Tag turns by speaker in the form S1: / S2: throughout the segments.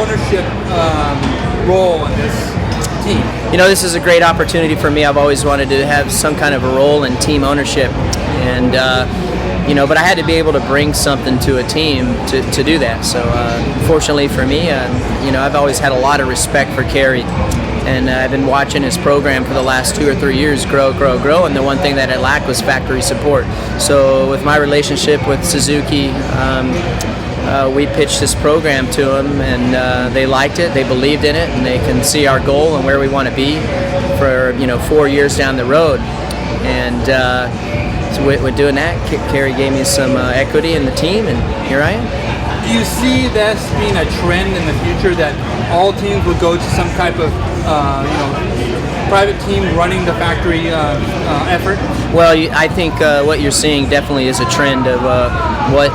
S1: ownership role in this team?
S2: This is a great opportunity for me. I've always wanted to have some kind of a role in team ownership, and but I had to be able to bring something to a team to do that. So fortunately for me, I've always had a lot of respect for Kerry, and I've been watching his program for the last 2 or 3 years grow, and the one thing that it lacked was factory support. So with my relationship with Suzuki, we pitched this program to them, and they liked it, they believed in it, and they can see our goal and where we want to be for 4 years down the road. And so with doing that, Kerry gave me some equity in the team, and here I am.
S1: Do you see this being a trend in the future, that all teams would go to some type of private team running the factory effort?
S2: Well, I think what you're seeing definitely is a trend of what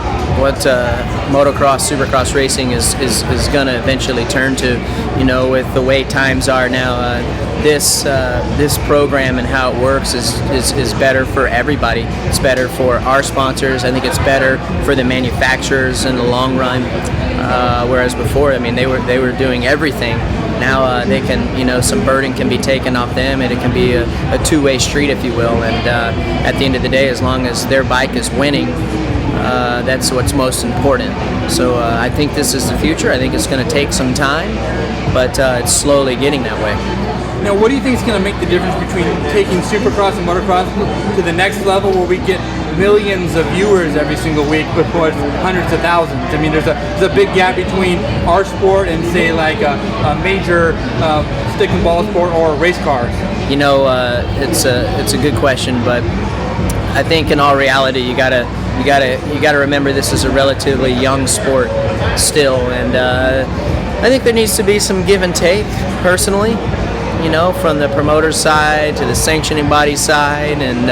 S2: motocross, supercross racing is going to eventually turn to. With the way times are now, this program and how it works is better for everybody. It's better for our sponsors. I think it's better for the manufacturers in the long run. Whereas before, they were doing everything. Now they can, some burden can be taken off them, and it can be a two-way street, if you will. And at the end of the day, as long as their bike is winning, that's what's most important. So I think this is the future. I think it's going to take some time, but it's slowly getting that way.
S1: Now, what do you think is going to make the difference between taking Supercross and motocross to the next level, where we get millions of viewers every single week before it's hundreds of thousands? There's a big gap between our sport and, say, like a major stick and ball sport or race cars.
S2: It's a good question, but I think in all reality, you gotta remember this is a relatively young sport still, and I think there needs to be some give and take personally. From the promoter's side to the sanctioning body side, and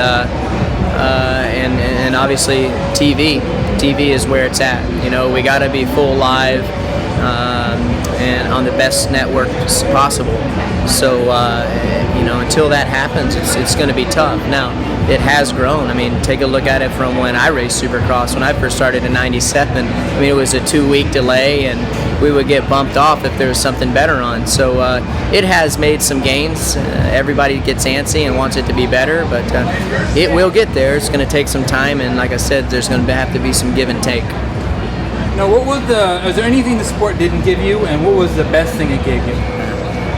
S2: obviously TV. TV is where it's at. We got to be full live and on the best network possible. So until that happens, it's going to be tough. Now, it has grown. Take a look at it from when I raced Supercross. When I first started in '97, it was a 2-week delay, and we would get bumped off if there was something better on. So it has made some gains. Everybody gets antsy and wants it to be better, but it will get there. It's going to take some time, and like I said, there's going to have to be some give and take.
S1: Now, is there anything the sport didn't give you, and what was the best thing it gave you?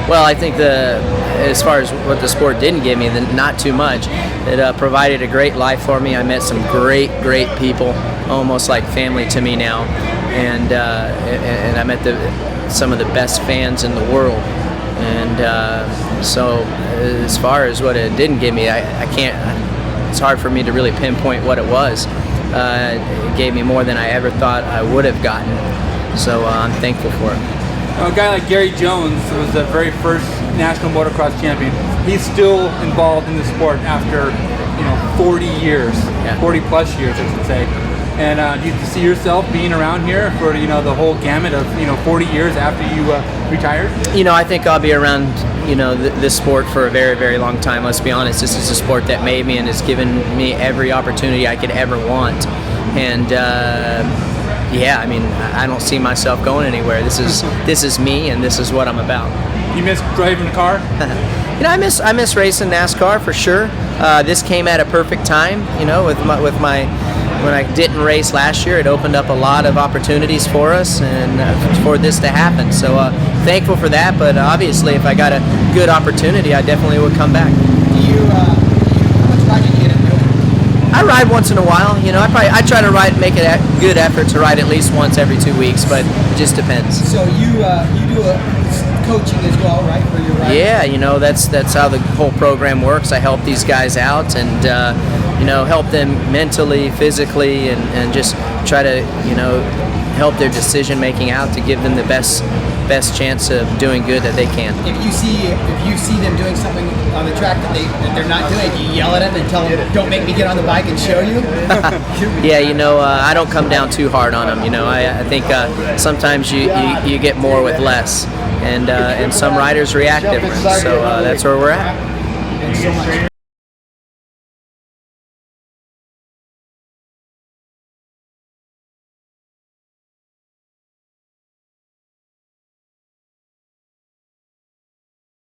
S2: Well, I think as far as what the sport didn't give me, then not too much. It provided a great life for me. I met some great people, almost like family to me now, and I met some of the best fans in the world. And so, as far as what it didn't give me, I can't. It's hard for me to really pinpoint what it was. It gave me more than I ever thought I would have gotten. So I'm thankful for it.
S1: A guy like Gary Jones was the very first national motocross champion. He's still involved in the sport after 40 years, 40 plus years, I should say. And do you see yourself being around here for the whole gamut of 40 years after you retired?
S2: I think I'll be around this sport for a very, very long time. Let's be honest, this is a sport that made me and has given me every opportunity I could ever want. And I don't see myself going anywhere. This is me, and this is what I'm about.
S1: You miss driving a car?
S2: I miss racing NASCAR for sure. This came at a perfect time. When I didn't race last year, it opened up a lot of opportunities for us and for this to happen. So thankful for that. But obviously, if I got a good opportunity, I definitely would come back.
S3: How much riding do you get into?
S2: I ride once in a while. I try to make it a good effort to ride at least once every 2 weeks, but it just depends.
S3: So you do a coaching as well, right? For your riding?
S2: Yeah, that's how the whole program works. I help these guys out and help them mentally, physically, and just try to help their decision making out to give them the best chance of doing good that they can.
S3: If you see them doing something on the track that they're not doing, you yell at them and tell them, "Don't make me get on the bike and show you."
S2: Yeah, I don't come down too hard on them. I think sometimes you get more with less, and some riders react different. So that's where we're at.
S3: Thanks so much.